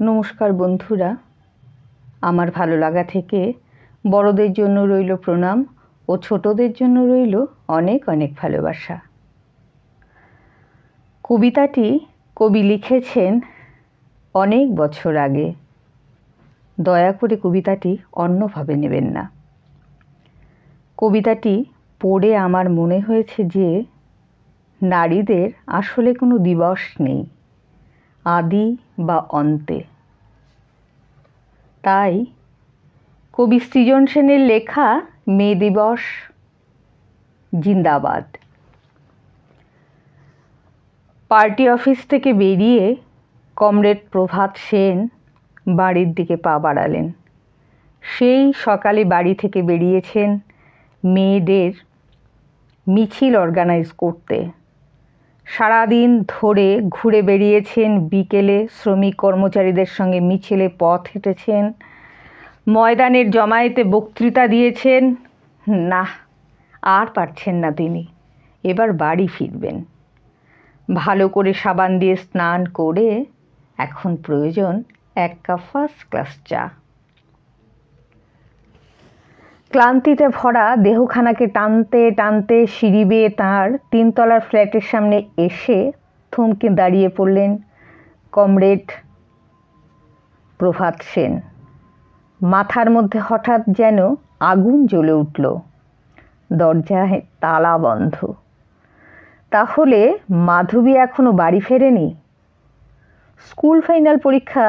নমস্কার বন্ধুরা, আমার ভালো লাগা থেকে বড়দের জন্য রইল প্রণাম ও ছোটদের জন্য রইল অনেক অনেক ভালোবাসা। কবিতাটি কবি লিখেছেন অনেক বছর আগে। দয়া করে কবিতাটি অন্যভাবে নেবেন না। কবিতাটি পড়ে আমার মনে হয়েছে যে নারীদের আসলে কোনো দিবস নেই, আদি বা অন্তে। তাই কবি সৃজন সেনের লেখা মে দিবস জিন্দাবাদ। পার্টি অফিস থেকে বেরিয়ে কমরেড প্রভাত সেন বাড়ির দিকে পা বাড়ালেন। সেই সকালে বাড়ি থেকে বেরিয়েছেন মেয়েদের মিছিল অর্গানাইজ করতে। সারাদিন ধরে ঘুরে বেরিয়েছেন, বিকেলে শ্রমিক কর্মচারীদের সঙ্গে মিছিলে পথ হেঁটেছেন, ময়দানের জমায়েতে বক্তৃতা দিয়েছেন। না, আর পারছেন না তিনি, এবার বাড়ি ফিরবেন। ভালো করে সাবান দিয়ে স্নান করে এখন প্রয়োজন এক কাপ ফার্স্ট ক্লাস চা। ক্লান্তিতে ভরা দেহখানাকে টানতে টানতে সিঁড়ি বেয়ে তাঁর 3 তলার ফ্ল্যাটের সামনে এসে থমকে দাঁড়িয়ে পড়লেন কমরেড প্রভাত সেন। মাথার মধ্যে হঠাৎ যেন আগুন জ্বলে উঠল। দরজায় তালা বন্ধ। তাহলে মাধবী এখনো বাড়ি ফেরেনি? স্কুল ফাইনাল পরীক্ষা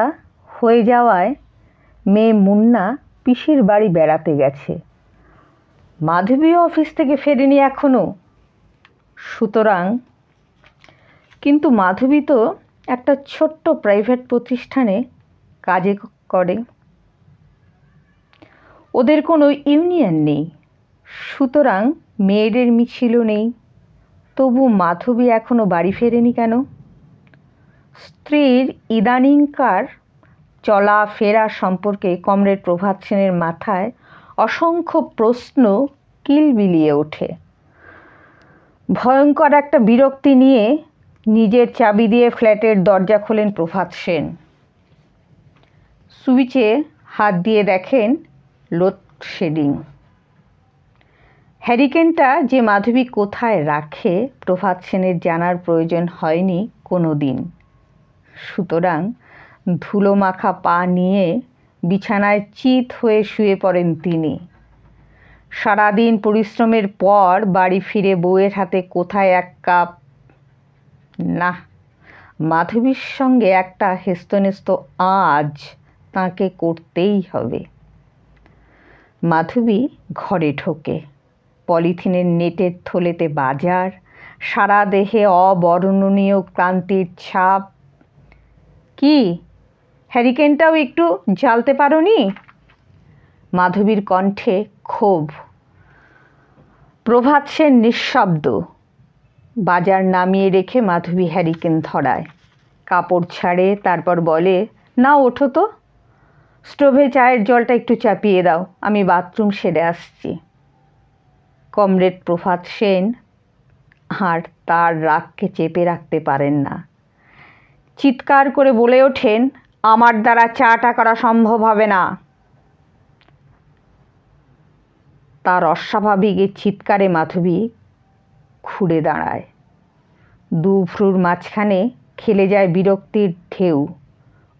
হয়ে যাওয়ায় মেয়ে মুন্না পিসির বাড়ি বেড়াতে গেছে। মাধবীও অফিস থেকে ফেরেনি এখনো। সুতরাং কিন্তু মাধবী তো একটা ছোট্ট প্রাইভেট প্রতিষ্ঠানে কাজে করে। ওদের কোনো ইউনিয়ন নেই, সুতরাং মেয়েদের মিছিলও নেই। তবু মাধবী এখনো বাড়ি ফেরেনি কেন? স্ত্রীর ইদানিংকার চলাফেরা সম্পর্কে কমরেড প্রভাত সেনের মাথায় অসংখ্য প্রশ্ন কিলবিলিয়ে ওঠে। ভয়ঙ্কর একটা বিরক্তি নিয়ে নিজের চাবি দিয়ে ফ্ল্যাটের দরজা খোলেন প্রভাত সেন। সুইচে হাত দিয়ে দেখেন লোডশেডিং। হ্যারিকেনটা যে মাধবী কোথায় রাখে প্রভাত সেনের জানার প্রয়োজন হয়নি কোনো দিন। সুতরাং ধুলো মাখা পা নিয়ে বিছানায় চিত হয়ে শুয়ে পড়েন তিনি। সারাদিন পরিশ্রমের পর বাড়ি ফিরে বউয়ের হাতে কোথায় এক কাপ। না, মাধবীর সঙ্গে একটা হেস্তনেস্ত আজ তাঁকে করতেই হবে। মাধবী ঘরে ঢোকে। পলিথিনের নেটের থলেতে বাজার, সারা দেহে অবর্ণনীয় ক্লান্তির ছাপ। কি, হ্যারিকেনটাও একটু জ্বালতে পারোনি? মাধবীর কণ্ঠে ক্ষোভ। প্রভাত সেন নিঃশব্দ। বাজার নামিয়ে রেখে মাধবী হ্যারিকেন ধরায়, কাপড় ছাড়ে, তারপর বলে, না ওঠো তো, স্টোভে চায়ের জলটা একটু চাপিয়ে দাও, আমি বাথরুম সেরে আসছি। কমরেড প্রভাত সেন আর তার রাগকে চেপে রাখতে পারেন না। চিৎকার করে বলে ওঠেন, আমার দ্বারা চাটা করা সম্ভব হবে না। তার অস্বাভাবিক এই চিৎকারে মাধবী ঘুরে দাঁড়ায়। দু ভ্রুর মাঝখানে খেলে যায় বিরক্তির ঢেউ।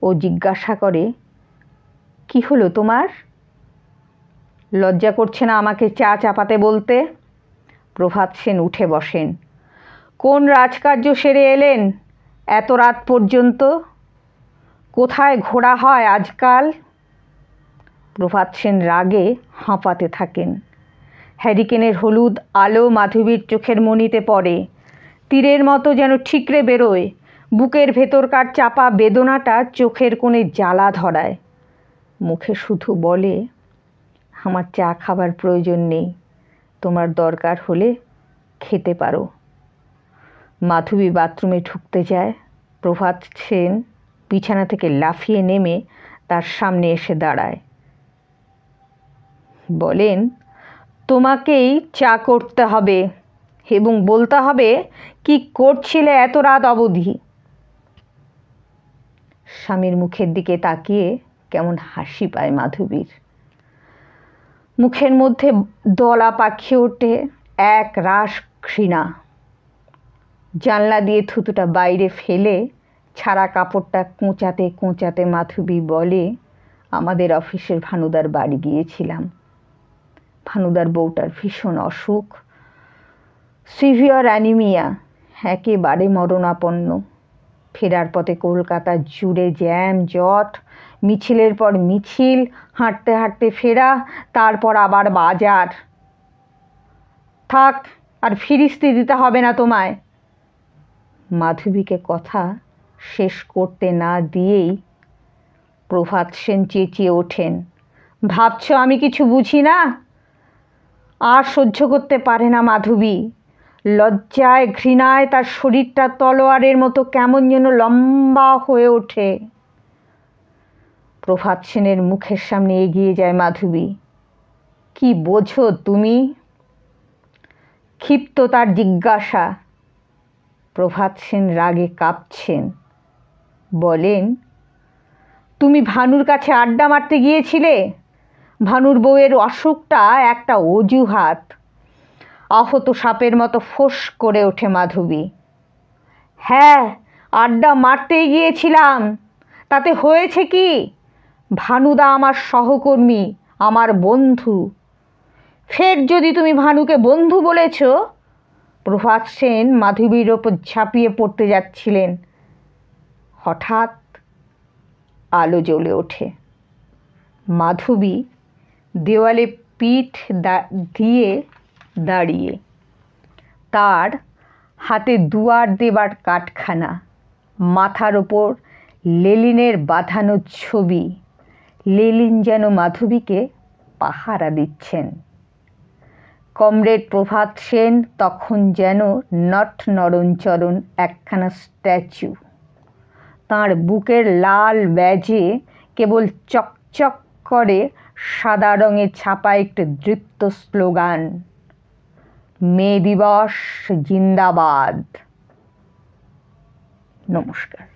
ও জিজ্ঞাসা করে, কি হলো তোমার? লজ্জা করছে না আমাকে চা চাপাতে বলতে? প্রভাত সেন উঠে বসেন। কোন রাজকার্য সেরে এলেন এত রাত পর্যন্ত? কোথায় ঘোরা হয় আজকাল? প্রভাত সেন রাগে হাঁপাতে থাকেন। হ্যারিকেনের হলুদ আলো মাধবীর চোখের মণিতে পড়ে। তীরের মতো যেন ঠিকরে বেরোয়। বুকের ভেতরকার চাপা বেদনাটা চোখের কোণে জ্বালা ধরায়। মুখে শুধু বলে, আমার চা খাবার প্রয়োজন নেই, তোমার দরকার হলে খেতে পারো। মাধবী বাথরুমে ঢুকতে যায়। প্রভাত সেন বিছানা থেকে লাফিয়ে নেমে তার সামনে এসে দাঁড়ায়। বলেন, তোমাকেই চা করতে হবে এবং বলতে হবে কি করছিলে এত রাত অবধি। স্বামীর মুখের দিকে তাকিয়ে কেমন হাসি পায় মাধবীর। মুখের মধ্যে দলা পাখি ওঠে এক রাস ঘৃণা। জানলা দিয়ে থুতুটা বাইরে ফেলে ছাড়া কাপড়টা কোঁচাতে কোঁচাতে মাধবী বলে, আমাদের অফিসের ভানুদার বাড়ি গিয়েছিলাম। ভানুদার বউটার ভীষণ অসুখ, সিভিয়ার অ্যানিমিয়া, একেবারে মরণাপন্ন। ফেরার পথে কলকাতা জুড়ে জ্যাম জট, মিছিলের পর মিছিল, হাঁটতে হাঁটতে ফেরা, তারপর আবার বাজার। থাক, আর ফিরিস্তি দিতে হবে না তোমায়। মাধবীকে কথা শেষ করতে না দিয়েই প্রভাত সেন চেঁচিয়ে ওঠেন, ভাবছ আমি কিছু বুঝি না? আর সহ্য করতে পারে না মাধবী। লজ্জায় ঘৃণায় তার শরীরটা তলোয়ারের মতো কেমন যেন লম্বা হয়ে ওঠে। প্রভাত সেনের মুখের সামনে এগিয়ে যায় মাধবী। কি বোঝো তুমি? ক্ষিপ্ত তার জিজ্ঞাসা। প্রভাত সেন রাগে কাঁপছেন। বলেন, তুমি ভানুর কাছে আড্ডা মারতে গিয়েছিলে? ভানুর বউয়ের অসুখটা একটা অজুহাত। আহত সাপের মতো ফোঁস করে ওঠে মাধবী। হ্যাঁ, আড্ডা মারতেই গিয়েছিলাম। তাতে হয়েছে কি? ভানুদা আমার সহকর্মী, আমার বন্ধু। ফের যদি তুমি ভানুকে বন্ধু বলেছ। প্রভাত সেন মাধবীর ওপর ঝাঁপিয়ে পড়তে যাচ্ছিলেন। হঠাৎ আলো জ্বলে ওঠে। মাধবী দেওয়ালে পিঠ দিয়ে দাঁড়িয়ে, তার হাতে দুয়ার দেবার কাঠখানা, মাথার ওপর লেলিনের বাঁধানো ছবি। লেলিন যেন মাধবীকে পাহারা দিচ্ছেন। কমরেড প্রভাত সেন তখন যেন নট নরণচরণ একখানা স্ট্যাচু। তাঁর বুকের লাল ব্যাজে কেবল চকচক করে সাদা রঙে ছাপা একটি দৃপ্ত স্লোগান, মে দিবস জিন্দাবাদ। নমস্কার।